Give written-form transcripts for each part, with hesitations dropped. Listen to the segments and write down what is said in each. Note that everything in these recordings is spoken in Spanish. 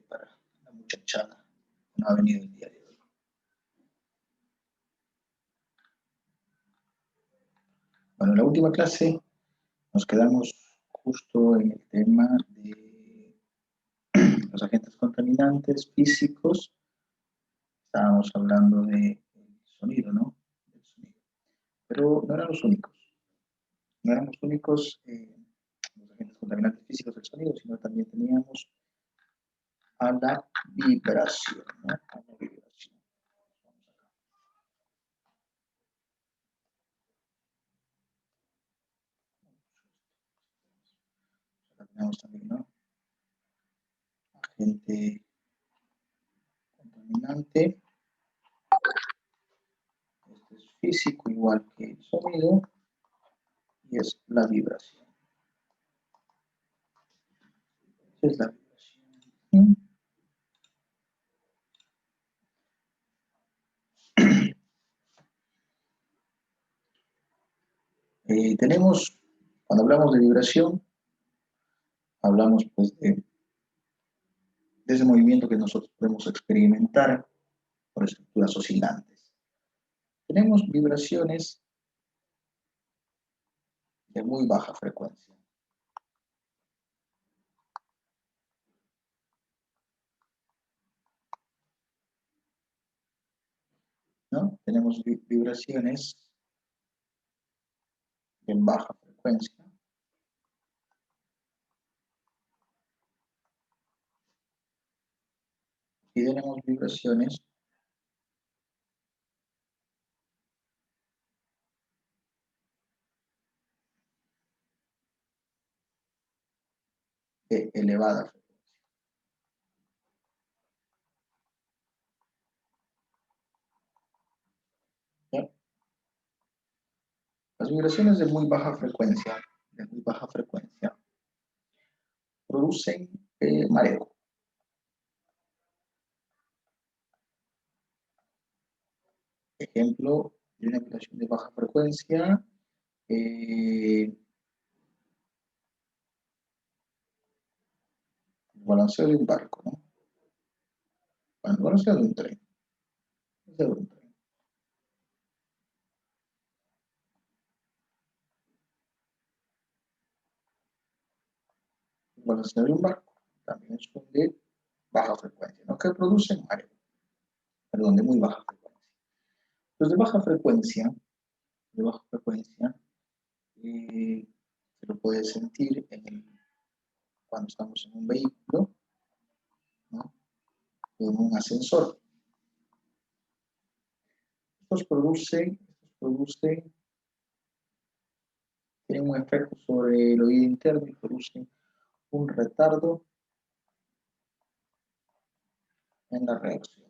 para la muchachada que no ha venido el día de hoy. Bueno, en la última clase nos quedamos justo en el tema de los agentes contaminantes físicos. Estábamos hablando del sonido, ¿no? Del sonido. Pero no eran los únicos. No eran los únicos los agentes contaminantes físicos del sonido, sino también teníamos a la vibración, ¿no? A la vibración. Acá tenemos también, ¿no? Agente contaminante. Este es físico igual que el sonido y es la vibración. Esta es la vibración. Tenemos, cuando hablamos de vibración, hablamos pues de ese movimiento que nosotros podemos experimentar por estructuras oscilantes. Tenemos vibraciones de muy baja frecuencia. ¿No? Tenemos vibraciones de baja frecuencia. Y tenemos vibraciones de elevada frecuencia. ¿Ya? Las vibraciones de muy baja frecuencia, producen mareo. Ejemplo de una vibración de baja frecuencia, el balanceo de un barco, ¿no? Bueno, el balanceo de un tren. De un tren. El balanceo de un barco también son de baja frecuencia, ¿no? Que producen mareo, perdón, de muy baja frecuencia. Los de baja frecuencia, se lo puede sentir cuando estamos en un vehículo, ¿no? O en un ascensor. Estos producen, tienen un efecto sobre el oído interno y producen un retardo en la reacción.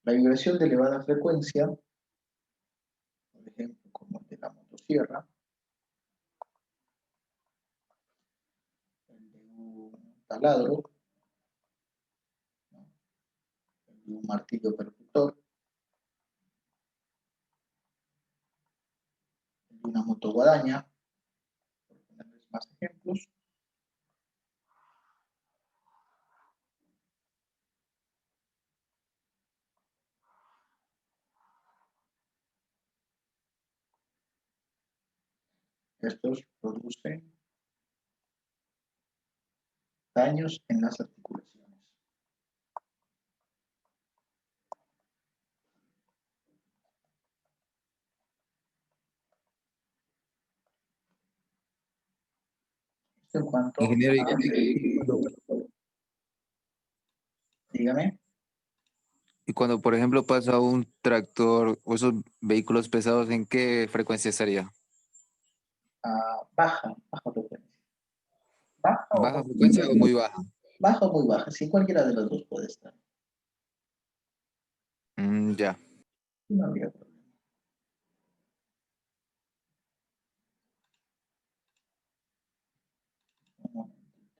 La vibración de elevada frecuencia, por ejemplo, como el de la motosierra, el de un taladro, ¿no? El de un martillo percutor, el de una motoguadaña, por ponerles más ejemplos. Estos producen daños en las articulaciones. Esto en cuanto Ingeniero, dígame. y cuando, por ejemplo, pasa un tractor o esos vehículos pesados, ¿en qué frecuencia estaría? Baja frecuencia. Baja ¿Baja frecuencia o muy baja? baja o muy baja, sí, cualquiera de los dos puede estar. Ya. No habría problema. Un momentito.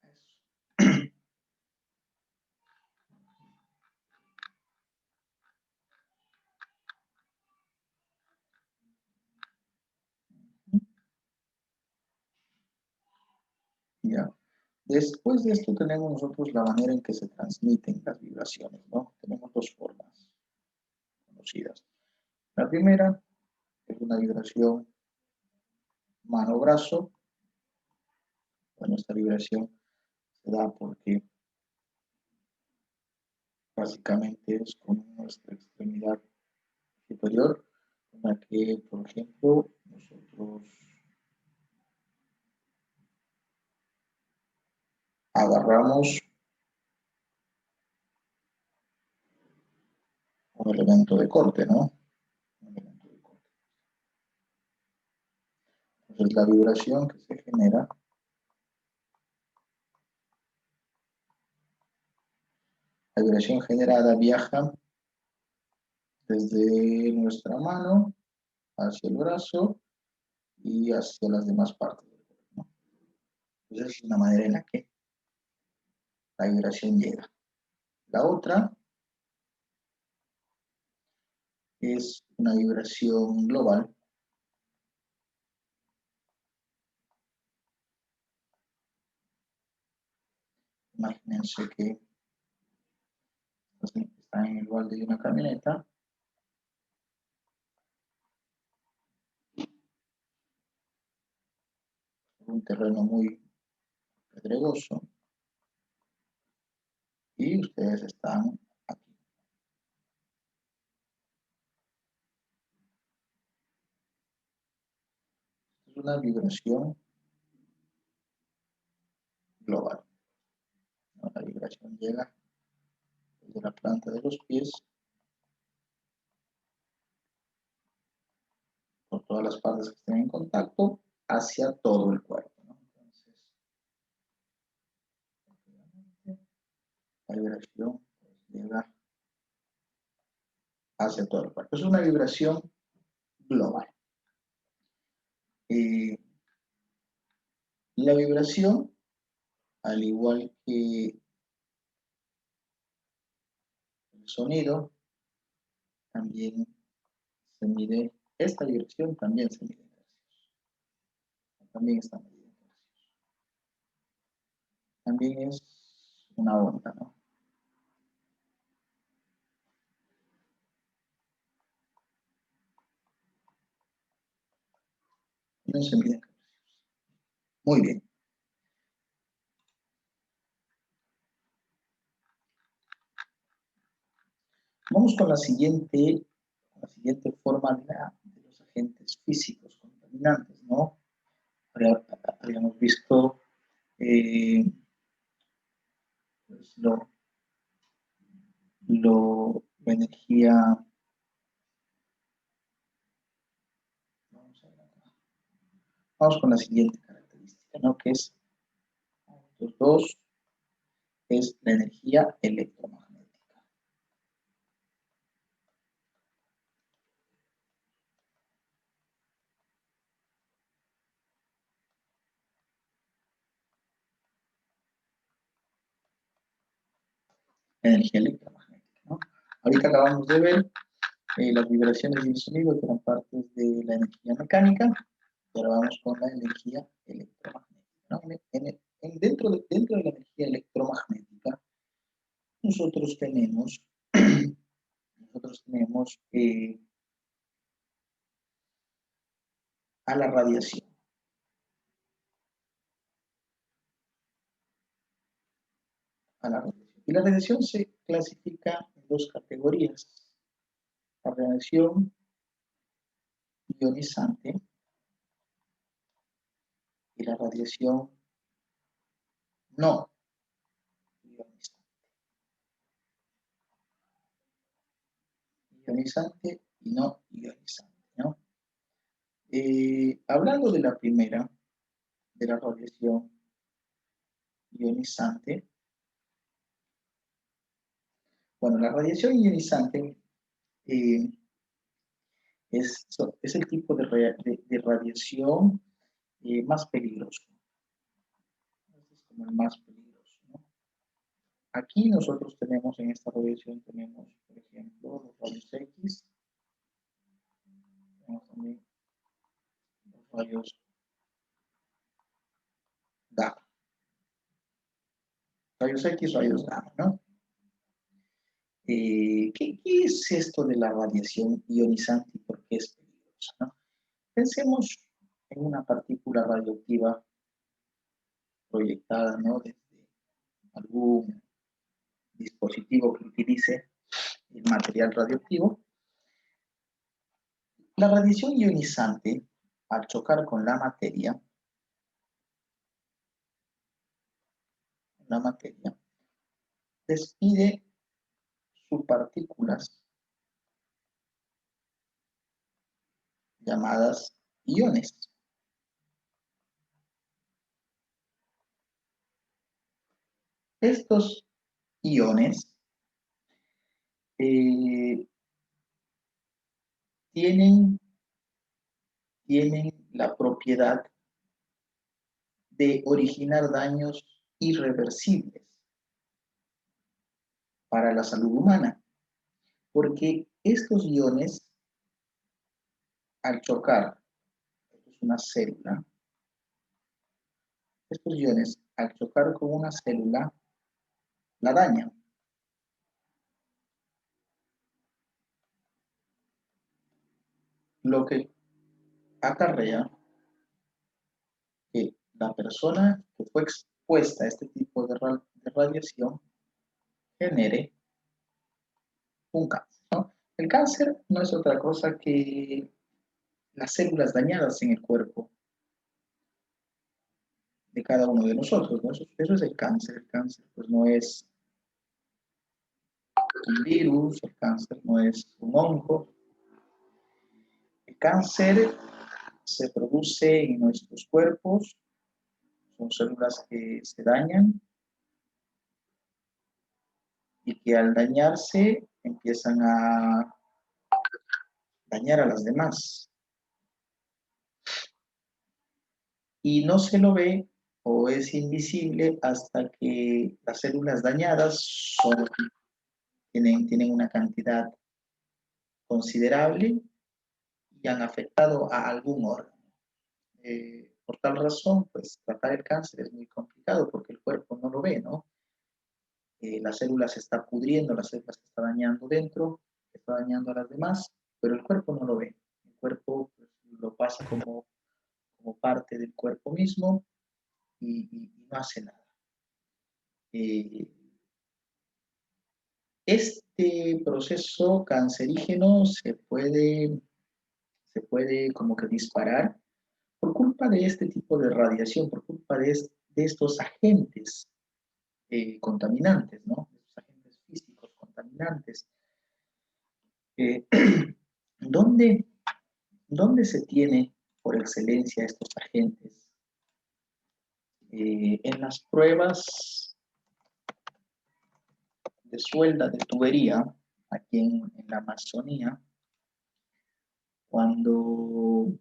Eso. Ya. Después de esto tenemos nosotros la manera en que se transmiten las vibraciones, ¿no? Tenemos dos formas conocidas. La primera es una vibración mano-brazo. Bueno, esta vibración se da porque básicamente es con nuestra extremidad superior, en la que, por ejemplo, nosotros agarramos un elemento de corte, ¿no? Un elemento de corte. Entonces, la vibración que se genera, la vibración generada viaja desde nuestra mano hacia el brazo y hacia las demás partes del cuerpo, ¿no? Entonces, es una manera en la que la vibración llega. La otra es una vibración global. Imagínense que está en el balde de una camioneta, un terreno muy pedregoso, y ustedes están aquí. Es una vibración global, ¿no? La vibración llega desde la planta de los pies por todas las partes que estén en contacto hacia todo el cuerpo, ¿no? Entonces, la vibración pues, llega hacia todo el cuerpo. Es una vibración global. La vibración, al igual que el sonido, también se mide, esta vibración también se mide en hercios. También está medida en hercios. También es una onda, ¿no? No se mide en hercios. Muy bien. Vamos con la siguiente forma de los agentes físicos contaminantes, ¿no? Habíamos visto pues la energía. Vamos con la siguiente característica, ¿no? Que es, estos dos, es la energía electromagnética. Energía electromagnética, ¿no? Ahorita acabamos de ver las vibraciones y el sonido que eran partes de la energía mecánica, y ahora vamos con la energía electromagnética, ¿no? Dentro de la energía electromagnética, nosotros tenemos, a la radiación. Y la radiación se clasifica en dos categorías: la radiación ionizante y la radiación no ionizante. Ionizante y no ionizante, ¿no? Hablando de la primera, de la radiación ionizante, bueno, la radiación ionizante eh, es el tipo de radiación más peligroso. Este es como el más peligroso, ¿no? Aquí nosotros tenemos, en esta radiación tenemos, por ejemplo, los rayos X, tenemos también los rayos gamma. Rayos X, rayos gamma, ¿no? ¿Qué es esto de la radiación ionizante y por qué es peligrosa, ¿no? Pensemos en una partícula radioactiva proyectada, ¿no? Desde algún dispositivo que utilice el material radioactivo. La radiación ionizante, al chocar con la materia, despide subpartículas llamadas iones. Estos iones tienen la propiedad de originar daños irreversibles para la salud humana, porque estos iones, al chocar, esto es una célula, estos iones, al chocar con una célula, la dañan. Lo que acarrea que la persona que fue expuesta a este tipo de radiación genere un cáncer, ¿no? El cáncer no es otra cosa que las células dañadas en el cuerpo de cada uno de nosotros, ¿no? Eso es el cáncer. El cáncer pues no es un virus, el cáncer no es un hongo. El cáncer se produce en nuestros cuerpos, son células que se dañan y que al dañarse empiezan a dañar a las demás. Y no se lo ve o es invisible hasta que las células dañadas tienen una cantidad considerable y han afectado a algún órgano. Por tal razón, pues tratar el cáncer es muy complicado porque el cuerpo no lo ve, ¿no? La célula se está pudriendo, la célula se está dañando dentro, está dañando a las demás, pero el cuerpo no lo ve. El cuerpo pues, lo pasa como parte del cuerpo mismo y no hace nada. Este proceso cancerígeno se puede como que disparar por culpa de este tipo de radiación, por culpa de estos agentes contaminantes, ¿no? Estos agentes físicos contaminantes. ¿Dónde se tiene por excelencia estos agentes? En las pruebas de suelda de tubería, aquí en la Amazonía, cuando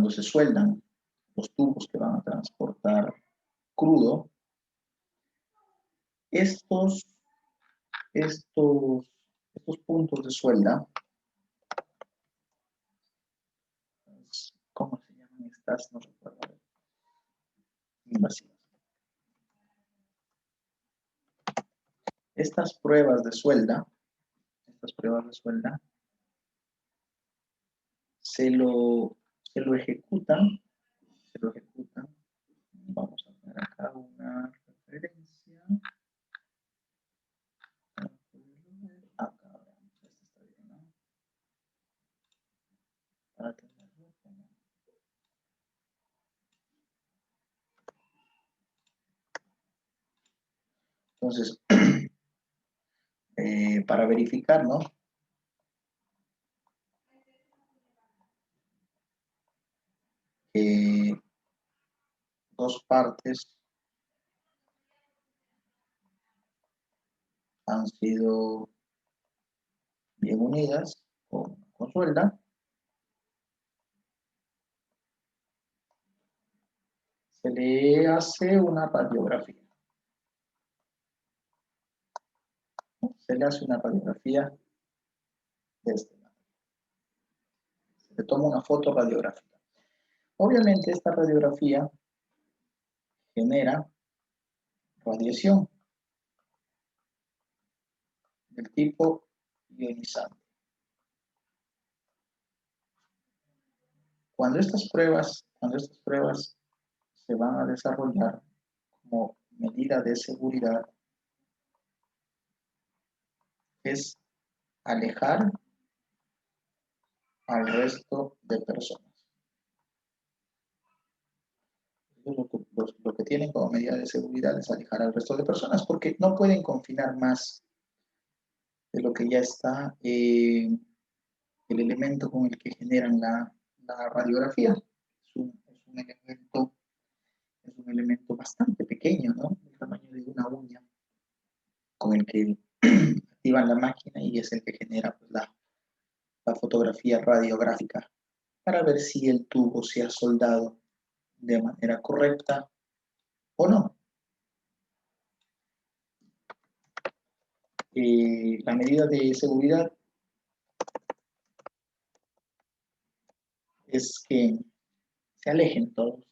se sueldan los tubos que van a transportar crudo, estos puntos de suelda, ¿cómo se llaman estas? No recuerdo. Invasivas. Estas pruebas de suelda se lo ejecutan, vamos a poner acá una referencia. Acá, este está bien, ¿no? Para tenerlo como... Entonces, para verificar, ¿no? Que dos partes han sido bien unidas con suelda, se le hace una radiografía. Se le hace una radiografía de este lado. Se le toma una foto radiográfica. Obviamente esta radiografía genera radiación del tipo ionizante. Cuando estas pruebas se van a desarrollar como medida de seguridad, es alejar al resto de personas. Lo que tienen como medida de seguridad es alejar al resto de personas porque no pueden confinar más de lo que ya está el elemento con el que generan la radiografía. Es un elemento bastante pequeño, ¿no? El tamaño de una uña, con el que activan la máquina y es el que genera pues, la fotografía radiográfica para ver si el tubo se ha soldado de manera correcta o no. La medida de seguridad es que se alejen todos,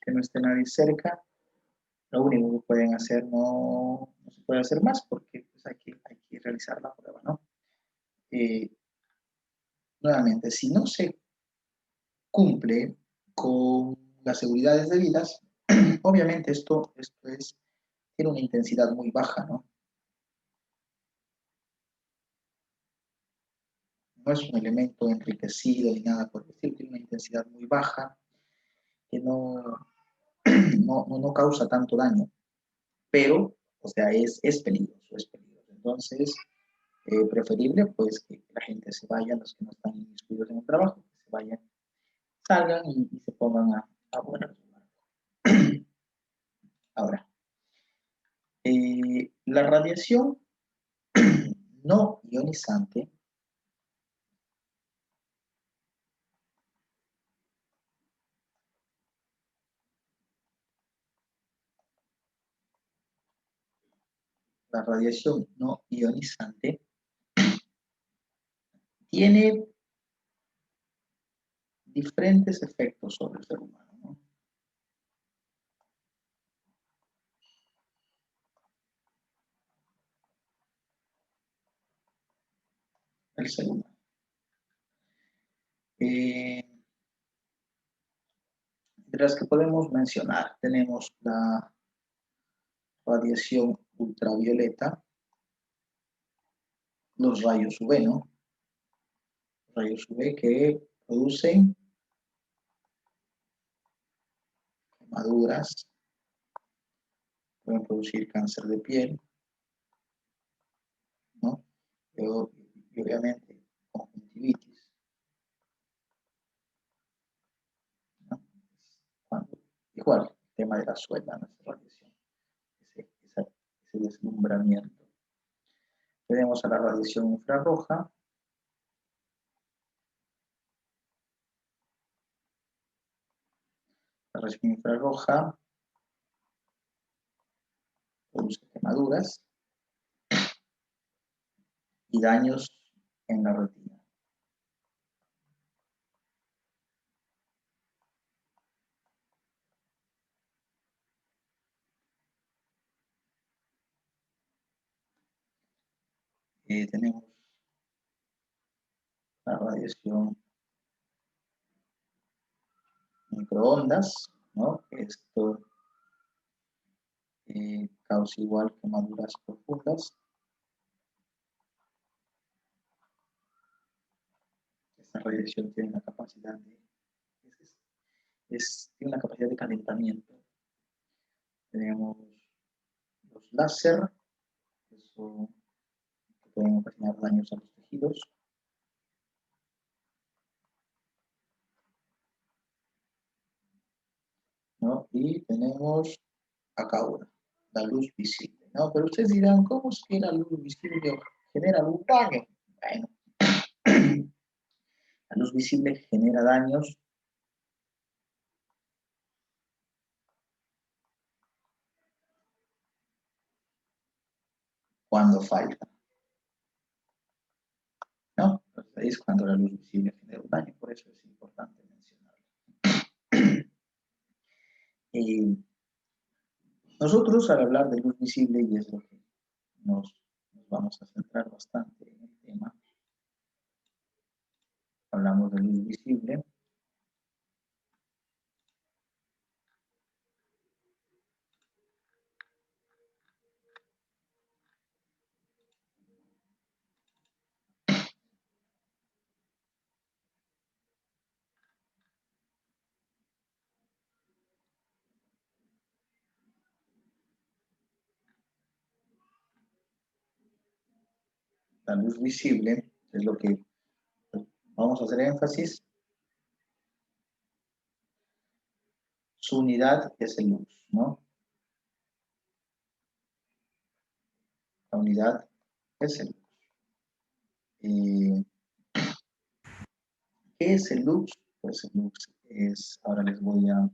que no esté nadie cerca. Lo único que pueden hacer no se puede hacer más porque pues, hay que realizar la prueba, ¿no? Nuevamente, si no se cumple con las seguridades debidas, obviamente esto tiene una intensidad muy baja, ¿no? No es un elemento enriquecido ni nada por el estilo, tiene una intensidad muy baja que no causa tanto daño, pero, o sea, es peligroso, es peligroso. Entonces, preferible, pues, que la gente se vaya, los que no están inscritos en el trabajo, que se vayan, salgan y se pongan a buena lugar. Ahora, la radiación no ionizante tiene diferentes efectos sobre el ser humano, ¿no? El ser humano. De las que podemos mencionar, tenemos la radiación ultravioleta, los rayos UV, ¿no? Rayos UV que producen quemaduras, pueden producir cáncer de piel, ¿no? Y obviamente conjuntivitis, ¿no? Igual, el tema de la suela, ¿no? Esa radiación, ese deslumbramiento. Tenemos a la radiación infrarroja. La radiación infrarroja produce quemaduras y daños en la retina. Tenemos la radiación microondas, ¿no? Esto causa igual quemaduras profundas. Esta radiación tiene una capacidad tiene una capacidad de calentamiento. Tenemos los láser, que pueden ocasionar daños a los tejidos. ¿No? Y tenemos acá una, la luz visible, ¿no? Pero ustedes dirán, ¿cómo es que la luz visible genera algún daño? Bueno, la luz visible genera daños cuando falta, ¿no? Entonces ahí es cuando la luz visible genera un daño, por eso es importante mencionarlo. Nosotros al hablar de luz visible, y es lo que nos vamos a centrar bastante en el tema, hablamos de luz visible. La luz visible es lo que vamos a hacer énfasis. Su unidad es el lux, ¿no? La unidad es el lux. ¿Qué es el lux? Pues el lux es, ahora les voy a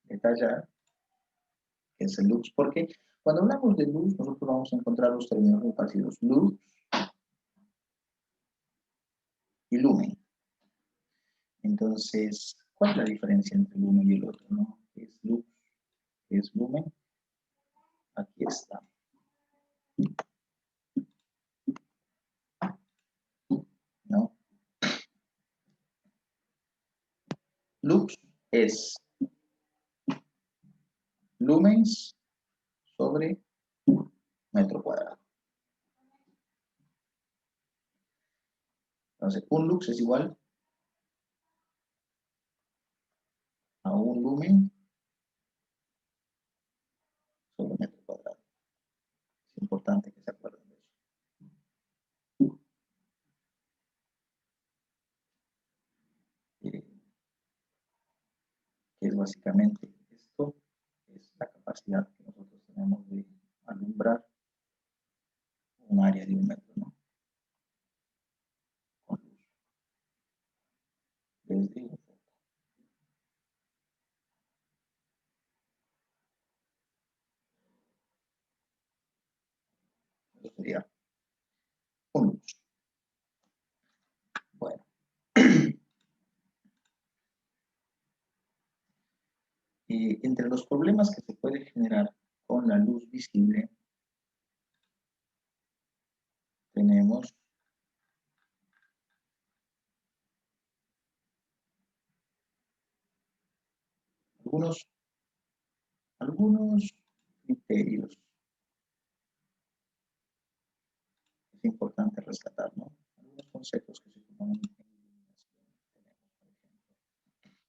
detallar qué es el lux, porque cuando hablamos de luz, nosotros vamos a encontrar los términos muy parecidos, luz y lumen. Entonces, ¿cuál es la diferencia entre el uno y el otro, no? ¿Qué es luz? ¿Qué es lumen? Aquí está. ¿No? Lux es lumens sobre metro cuadrado. Entonces, un lux es igual a un lumen sobre metro cuadrado. Es importante que se acuerden de eso. Que es básicamente esto, es la capacidad que nosotros tenemos de alumbrar un área de un metro, ¿no? Con luz. Desde un foco. Eso sería un luz. Bueno. Entre los problemas que se puede generar con la luz visible, tenemos algunos criterios que es importante rescatar, ¿no? Algunos conceptos que se ocupan en iluminación. Tenemos, por ejemplo,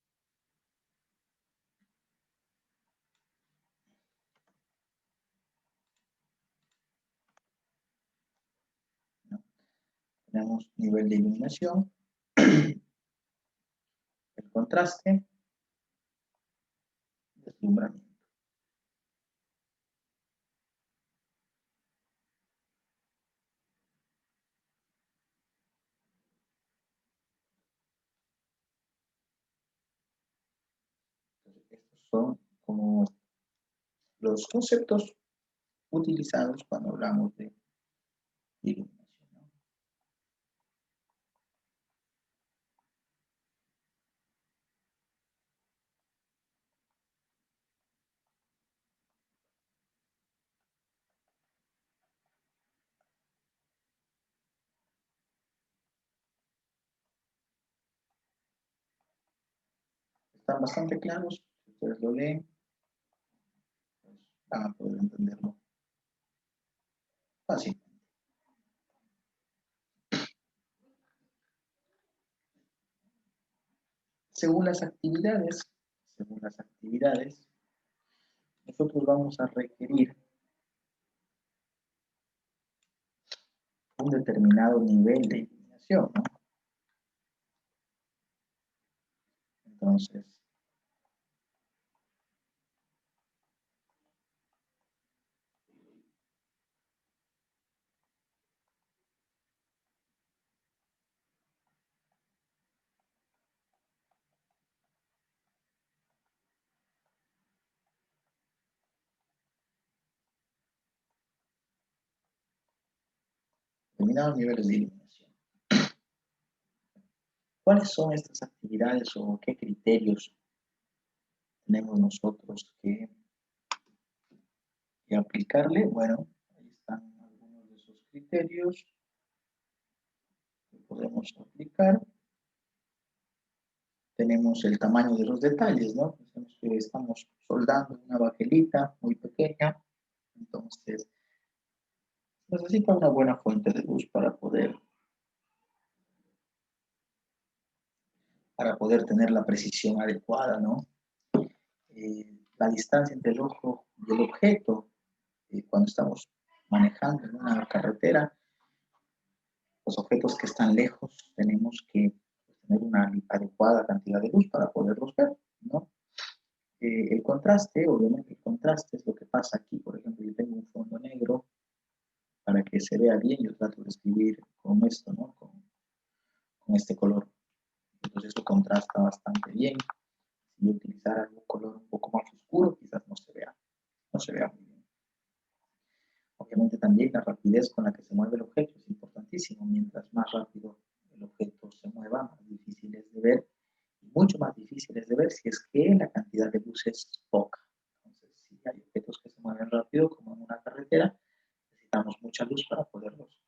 ¿no? Tenemos nivel de iluminación, el contraste, deslumbramiento. Entonces, estos son como los conceptos utilizados cuando hablamos de iluminación, ¿no? Están bastante claros, si ustedes lo leen, pues van a poder entenderlo fácil. Según las actividades, nosotros vamos a requerir un determinado nivel de iluminación, ¿no? Entonces, determinados niveles de iluminación. ¿Cuáles son estas actividades o qué criterios tenemos nosotros que aplicarle. Bueno, ahí están algunos de esos criterios que podemos aplicar. Tenemos el tamaño de los detalles, ¿no? Pensemos que estamos soldando una baquelita muy pequeña, entonces necesita una buena fuente de luz para poder tener la precisión adecuada, ¿no? La distancia entre el ojo y el objeto, cuando estamos manejando en una carretera, los objetos que están lejos tenemos que tener una adecuada cantidad de luz para poderlos ver, ¿no? El contraste, obviamente el contraste es lo que pasa aquí. Por ejemplo, yo tengo un fondo negro, para que se vea bien, yo trato de escribir con esto, ¿no? Con este color. Entonces eso contrasta bastante bien. Si yo utilizara algún color un poco más oscuro, quizás no se vea muy bien. Obviamente también la rapidez con la que se mueve el objeto es importantísimo. Mientras más rápido el objeto se mueva, más difícil es de ver, y mucho más difícil es de ver si es que la cantidad de luz es poca. Entonces, si hay objetos que se mueven rápido, como en una carretera, necesitamos mucha luz para poderlos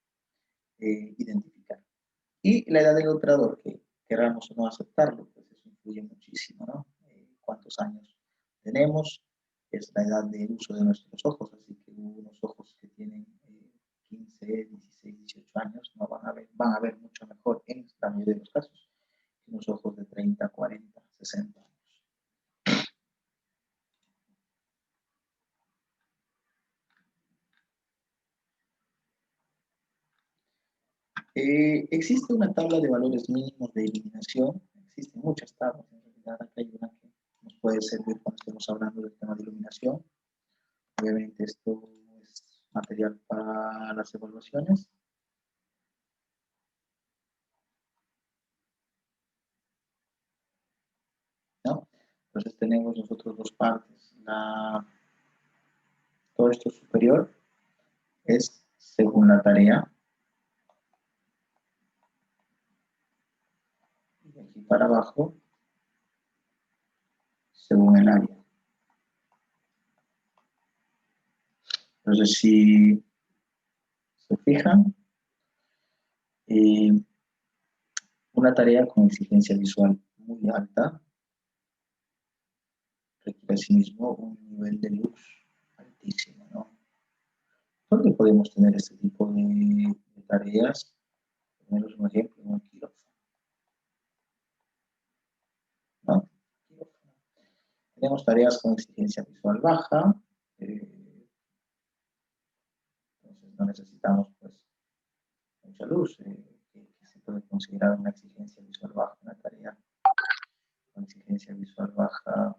identificar. Y la edad del operador, que queramos o no aceptarlo, pues eso influye muchísimo, ¿no? Cuántos años tenemos, es la edad de uso de nuestros ojos, así que unos ojos que tienen 15, 16, 18 años no van a ver mucho mejor en la mayoría de los casos que unos ojos de 30, 40, 60 años. Existe una tabla de valores mínimos de iluminación, existen muchas tablas, en realidad acá hay una que nos puede servir cuando estemos hablando del tema de iluminación. Obviamente esto es material para las evaluaciones. ¿No? Entonces tenemos nosotros dos partes. Todo esto superior es según la tarea. Y de aquí para abajo, según el área. Entonces, si se fijan, una tarea con exigencia visual muy alta requiere asimismo un nivel de luz altísimo, ¿no? ¿Dónde podemos tener este tipo de tareas? Ponemos un ejemplo en un quirófano, ¿no? Tenemos tareas con exigencia visual baja, entonces no necesitamos pues mucha luz, que se puede considerar una exigencia visual baja, una tarea con exigencia visual baja.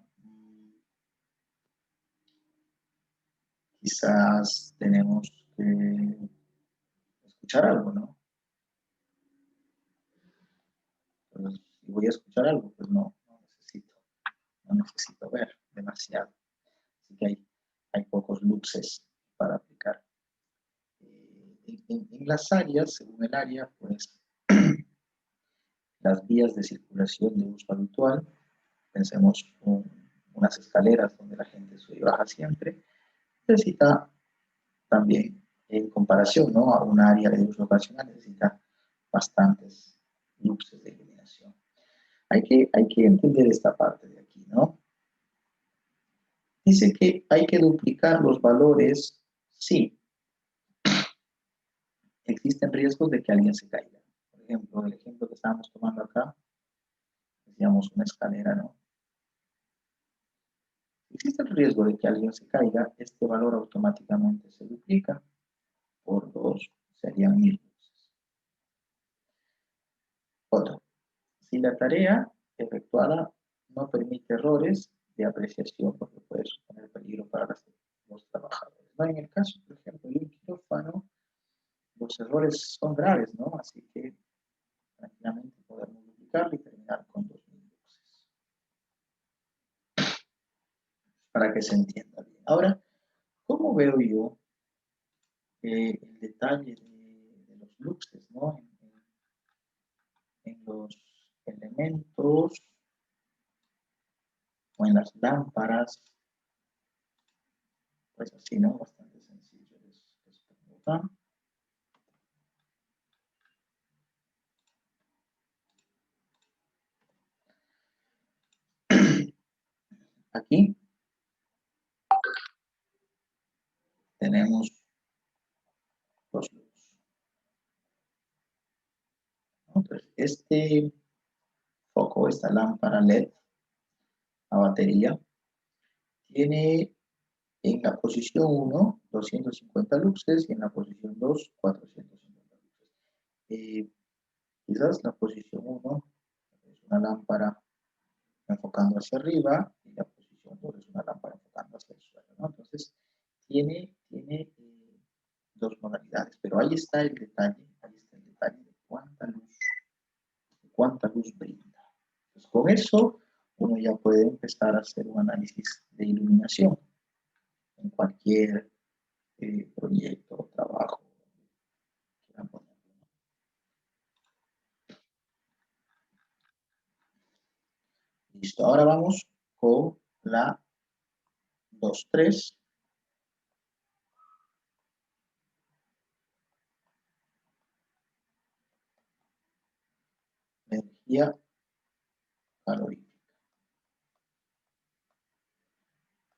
Quizás tenemos que escuchar algo, ¿no? Entonces, si voy a escuchar algo, pues no necesito ver demasiado. Así que hay pocos luxes para aplicar. En las áreas, según el área, pues las vías de circulación de uso habitual, pensemos unas escaleras donde la gente sube y baja siempre, necesita también, en comparación, ¿no?, a un área de uso ocasional, necesita bastantes luxes de iluminación. Hay que entender esta parte de aquí, ¿no? Dice que hay que duplicar los valores, sí. Existen riesgos de que alguien se caiga. Por ejemplo, el ejemplo que estábamos tomando acá, decíamos una escalera, ¿no? Existe el riesgo de que alguien se caiga, este valor automáticamente se duplica por 2, serían 1000 luces. Otro, si la tarea efectuada no permite errores de apreciación, porque puede suponer peligro para los trabajadores. ¿No? En el caso, por ejemplo, de un quirófano, los errores son graves, ¿no? Así que tranquilamente podemos duplicarlo y terminar con 2000 luces. Para que se entienda bien. Ahora, ¿cómo veo yo el detalle de los luxes, ¿no? En los elementos o en las lámparas, pues así, ¿no? Bastante sencillo. Aquí tenemos los luz. Entonces, este foco, esta lámpara LED a batería, tiene en la posición 1, 250 luxes y en la posición 2, 450 luxes. Quizás la posición 1 es una lámpara enfocando hacia arriba y la posición 2 es una lámpara enfocando hacia el suelo, ¿no? Entonces, tiene dos modalidades, pero ahí está el detalle de cuánta luz brinda. Entonces, con eso, uno ya puede empezar a hacer un análisis de iluminación en cualquier proyecto o trabajo. Listo, ahora vamos con la 2.3. Energía calorífica.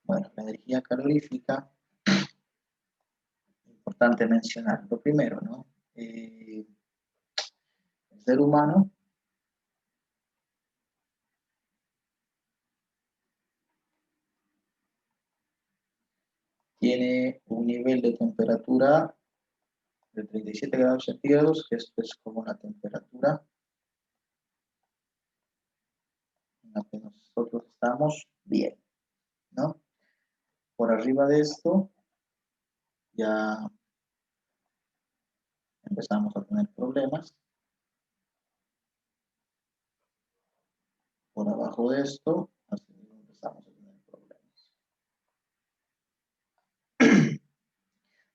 Bueno, la energía calorífica, importante mencionar lo primero, ¿no? El ser humano tiene un nivel de temperatura de 37 grados centígrados, que esto es como la temperatura en la que nosotros estamos bien, ¿no? Por arriba de esto ya empezamos a tener problemas. Por abajo de esto, así empezamos a tener problemas.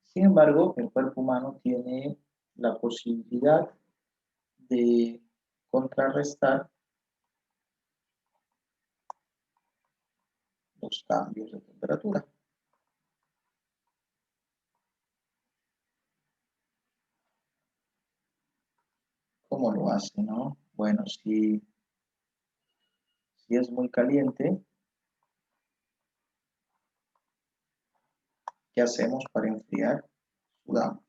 Sin embargo, el cuerpo humano tiene la posibilidad de contrarrestar los cambios de temperatura. ¿Cómo lo hace, no? Bueno, si es muy caliente, ¿qué hacemos para enfriar? Sudamos.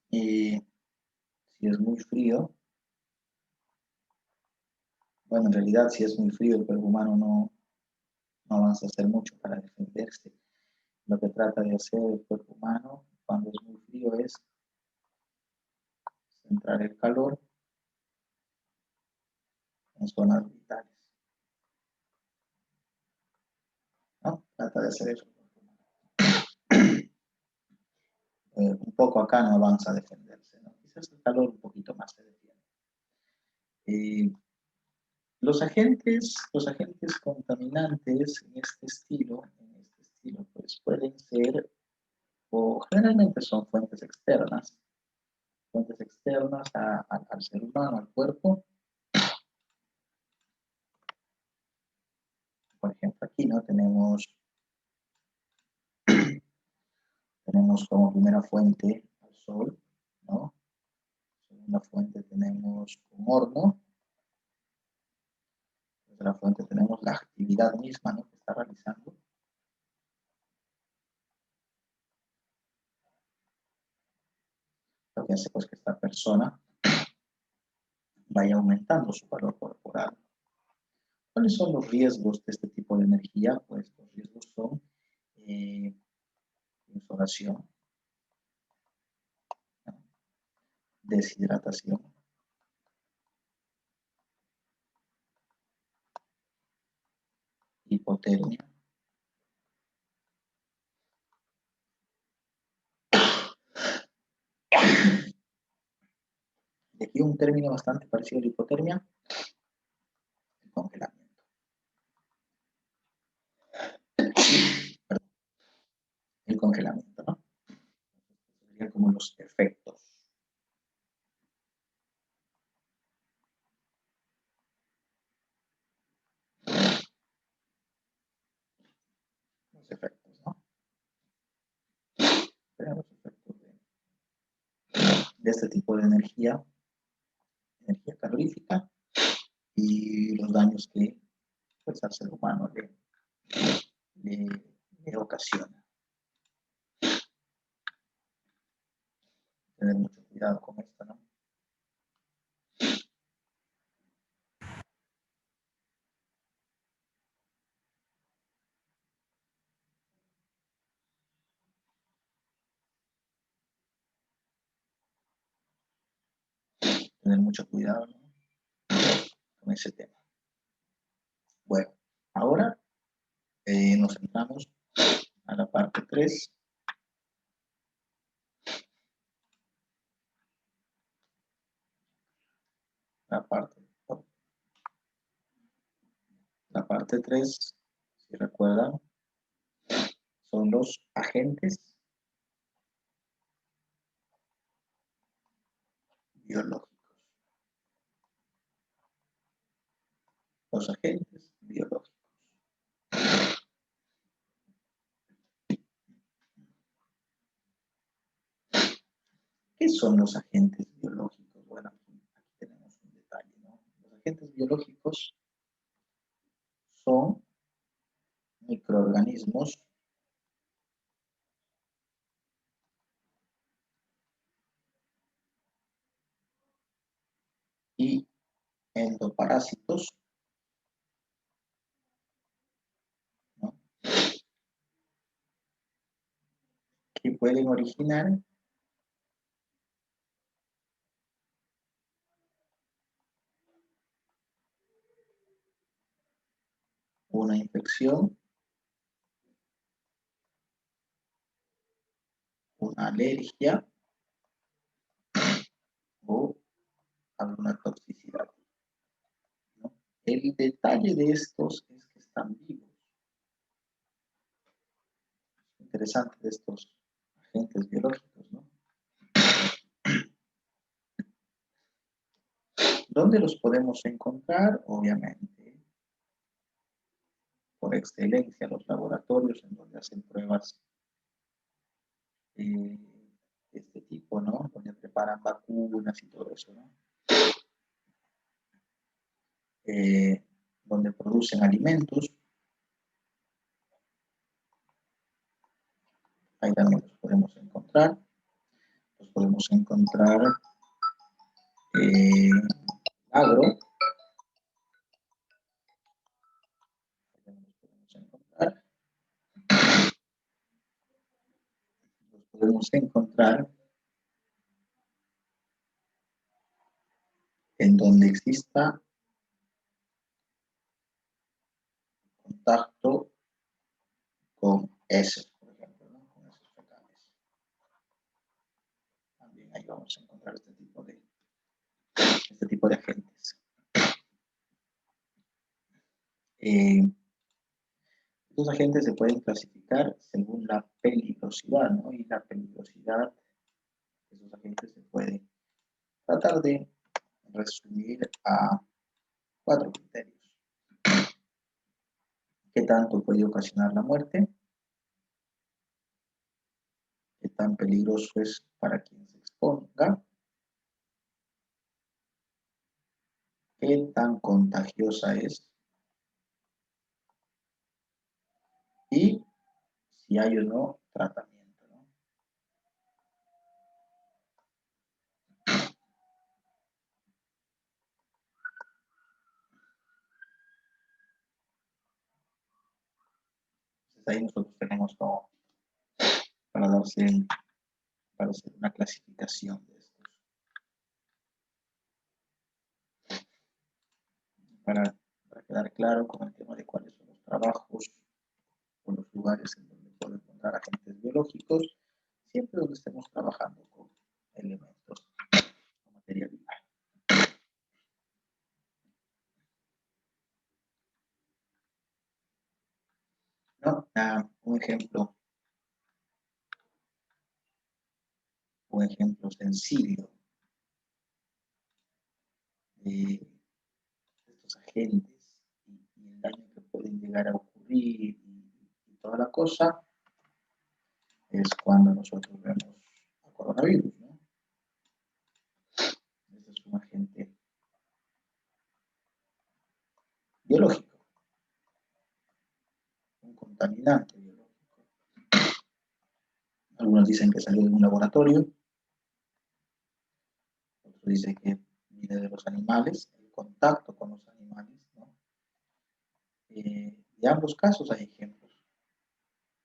Y si es muy frío, bueno, en realidad si es muy frío, el cuerpo humano no avanza a hacer mucho para defenderse. Lo que trata de hacer el cuerpo humano cuando es muy frío es centrar el calor en zonas vitales, ¿no? Trata de hacer eso. Un poco acá no avanza a defenderse, ¿no? Quizás el calor un poquito más se defiende. Los agentes contaminantes en este estilo, pues pueden ser, o generalmente son fuentes externas al ser humano, al cuerpo. Por ejemplo, aquí no tenemos como primera fuente al sol, ¿no? Segunda fuente tenemos un horno. Tercera fuente tenemos la actividad misma, ¿no?, que está realizando. Lo que hace pues que esta persona vaya aumentando su valor corporal. ¿Cuáles son los riesgos de este tipo de energía? Pues los riesgos son insolación, ¿no?, deshidratación, hipotermia, y aquí un término bastante parecido a la hipotermia, el congelamiento. Perdón, el congelamiento, ¿no? serían como los efectos. Los efectos, ¿no? Serían los efectos de este tipo de energía calorífica, y los daños que pues, al ser humano le ocasiona. Tener mucho cuidado con esto, ¿no? Tener mucho cuidado, ¿no? Con ese tema. Bueno, ahora nos centramos a la parte 3. La parte 3, si recuerdan, son los agentes biológicos. Los agentes biológicos. ¿Qué son los agentes biológicos? Bueno, aquí tenemos un detalle, ¿no? Los agentes biológicos son microorganismos y endoparásitos, ¿no? Que pueden originar una infección, una alergia o alguna toxicidad, ¿no? El detalle de estos es que están vivos. Interesante de estos agentes biológicos, ¿no? ¿Dónde los podemos encontrar? Obviamente, por excelencia, los laboratorios en donde hacen pruebas de este tipo, ¿no? Donde preparan vacunas y todo eso, ¿no? Donde producen alimentos, ahí también los podemos encontrar. Los podemos encontrar agro, los podemos encontrar en donde exista contacto con heces, por ejemplo, ¿no? Con heces fecales. También ahí vamos a encontrar este tipo de agentes. Estos agentes se pueden clasificar según la peligrosidad, ¿no? Y la peligrosidad de esos agentes se puede tratar de resumir a 4 criterios. ¿Qué tanto puede ocasionar la muerte? ¿Qué tan peligroso es para quien se exponga? ¿Qué tan contagiosa es? Y si hay o no tratamiento, ¿no? Entonces ahí nosotros tenemos todo para hacer una clasificación de estos. Para quedar claro con el tema de cuáles son los trabajos o los lugares en donde puedo encontrar agentes biológicos, siempre donde estemos trabajando con elementos o materia viva. ¿No? Un ejemplo un ejemplo sencillo de estos agentes y el daño que pueden llegar a ocurrir y toda la cosa, es cuando nosotros vemos a coronavirus, ¿no? Este es un agente biológico, un contaminante biológico. Algunos dicen que salió de un laboratorio, otros dicen que viene de los animales, el contacto con los animales, ¿no? De ambos casos hay ejemplos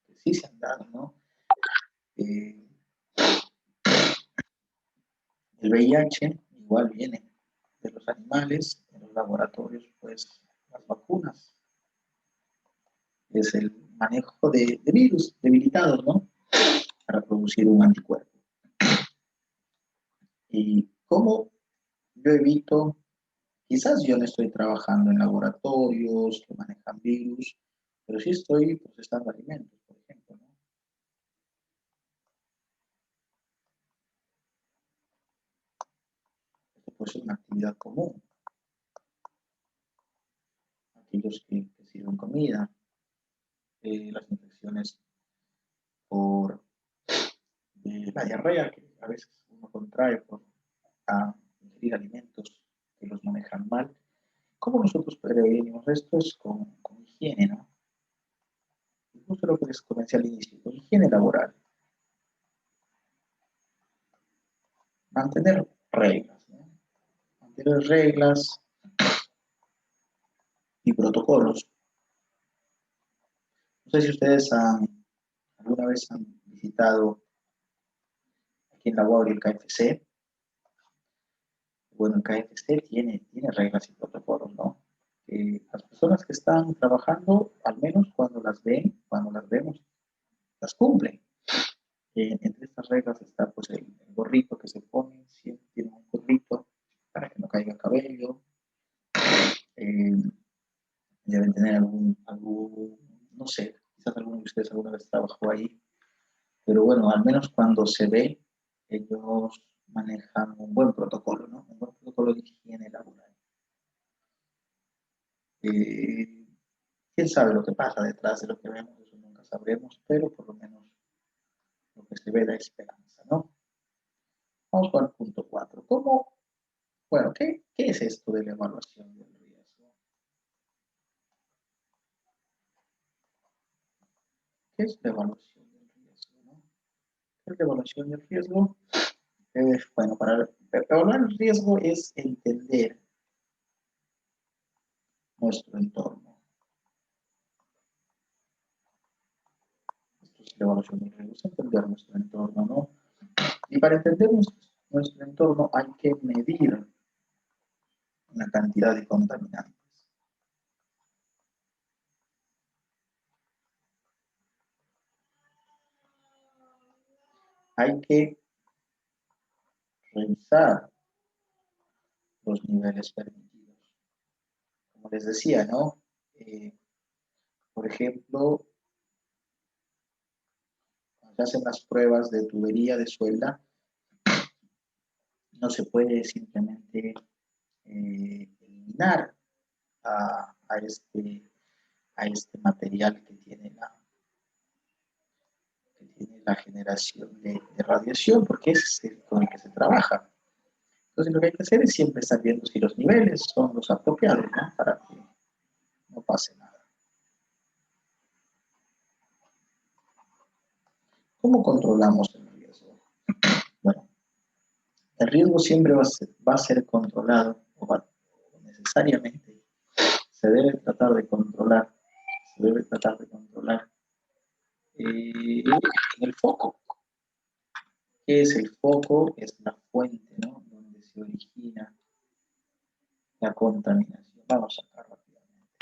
que sí se han dado, ¿no? Eh, el VIH igual viene de los animales, en los laboratorios, pues las vacunas, es el manejo de virus debilitados, ¿no? Para producir un anticuerpo. ¿Y cómo yo evito? Quizás yo no estoy trabajando en laboratorios que manejan virus, pero sí estoy procesando alimentos, por ejemplo, ¿no? Esto puede ser una actividad común. Aquellos que sirven comida, las infecciones por la diarrea que a veces uno contrae por ingerir alimentos que los manejan mal. ¿Cómo nosotros prevenimos esto? Es con higiene, ¿no? Y justo lo que les comenté al inicio, con higiene laboral. Mantener reglas, ¿no? Mantener reglas y protocolos. No sé si ustedes alguna vez han visitado aquí en la UAB el KFC. Bueno, el KFC tiene reglas y protocolos, ¿no? Las personas que están trabajando, al menos cuando las ven, cuando las vemos, las cumplen. Entre estas reglas está pues el gorrito que se pone, siempre tiene un gorrito para que no caiga cabello. Eh, Deben tener no sé, quizás alguno de ustedes alguna vez trabajó ahí, pero bueno, al menos cuando se ve, ellos manejan un buen protocolo, ¿no? Un buen protocolo de higiene laboral. Eh, ¿Quién sabe lo que pasa detrás de lo que vemos? Eso nunca sabremos, pero por lo menos lo que se ve da esperanza, ¿no? Vamos con el punto 4. Bueno, ¿qué es esto de la evaluación del riesgo? ¿Qué es la evaluación del riesgo, no? ¿Qué es la evaluación del riesgo? Bueno, para evaluar el riesgo es entender nuestro entorno. Esto es la evaluación del riesgo, es entender nuestro entorno, ¿no? Y para entender nuestro entorno hay que medir una cantidad de contaminantes. Hay que revisar los niveles permitidos. Como les decía, ¿no? Por ejemplo, cuando se hacen las pruebas de tubería de suelda, no se puede simplemente eliminar a este material que tiene la generación de radiación, porque es con el que se trabaja. Entonces lo que hay que hacer es siempre estar viendo si los niveles son los apropiados, ¿no? Para que no pase nada. ¿Cómo controlamos el riesgo? Bueno, el riesgo siempre va a ser controlado, o necesariamente se debe tratar de controlar, en el foco. ¿Qué es el foco? Es la fuente, ¿no? Donde se origina la contaminación. Vamos acá rápidamente.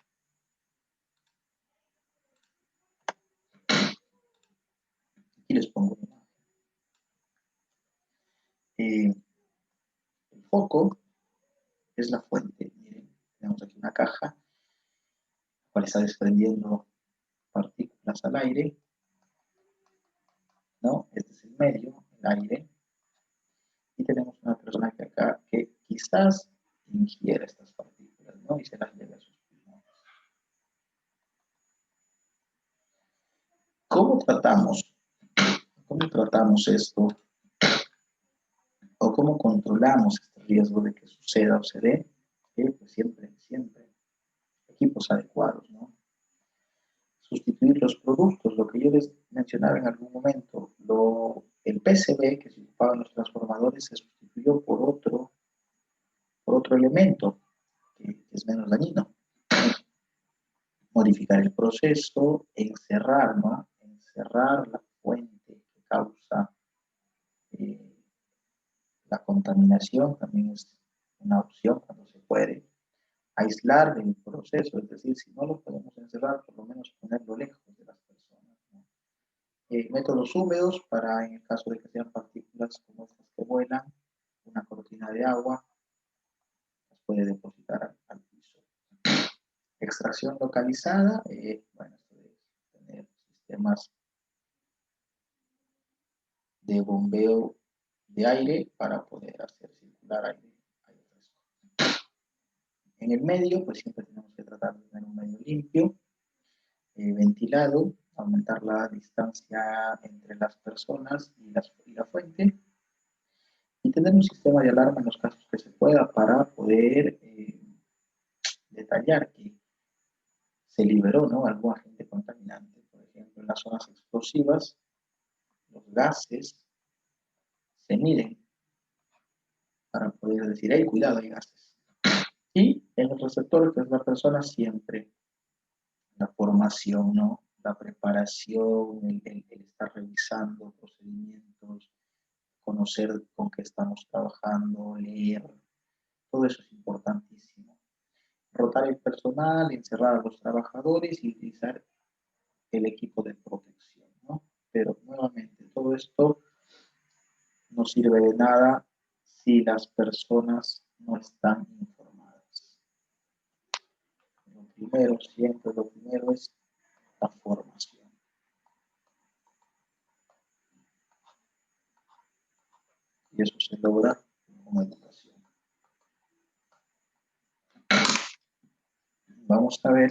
Aquí les pongo una imagen. El foco es la fuente. Miren, tenemos aquí una caja, la cual está desprendiendo partículas al aire, ¿no? Este es el medio, el aire. Y tenemos una persona que acá que quizás ingiere estas partículas, ¿no? Y se las lleve a sus pulmones. ¿Cómo tratamos esto? ¿O cómo controlamos este riesgo de que suceda o se dé? Pues siempre equipos adecuados, ¿no? Sustituir los productos, lo que yo les mencionaba en algún momento, el PCB que se ocupaba en los transformadores se sustituyó por otro elemento que es menos dañino. Modificar el proceso, encerrar, ¿no? Encerrar la fuente que causa eh, la contaminación también es una opción cuando se puede. Aislar el proceso, es decir, si no lo podemos encerrar, por lo menos ponerlo lejos de las personas, ¿no? Métodos húmedos para, en el caso de que sean partículas como estas que vuelan, una cortina de agua las puede depositar al piso. Extracción localizada, bueno, esto es tener sistemas de bombeo de aire para poder hacer circular aire fresco. En el medio, pues siempre tenemos que tratar de tener un medio limpio, ventilado, aumentar la distancia entre las personas y la fuente, y tener un sistema de alarma en los casos que se pueda para poder detallar que se liberó, ¿no?, algún agente contaminante. Por ejemplo, en las zonas explosivas, los gases se miden para poder decir, hey, cuidado, hay gases. Y en los receptores de las personas siempre la formación, ¿no? La preparación, el estar revisando procedimientos, conocer con qué estamos trabajando, leer, todo eso es importantísimo. Rotar el personal, encerrar a los trabajadores y utilizar el equipo de protección, ¿no? Pero nuevamente, todo esto no sirve de nada si las personas no están informadas. Siempre lo primero es la formación. Y eso se logra con educación. Vamos a ver.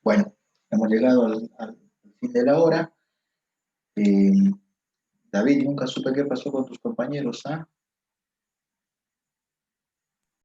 Bueno, hemos llegado al fin de la hora. David, nunca supe qué pasó con tus compañeros, ¿ah?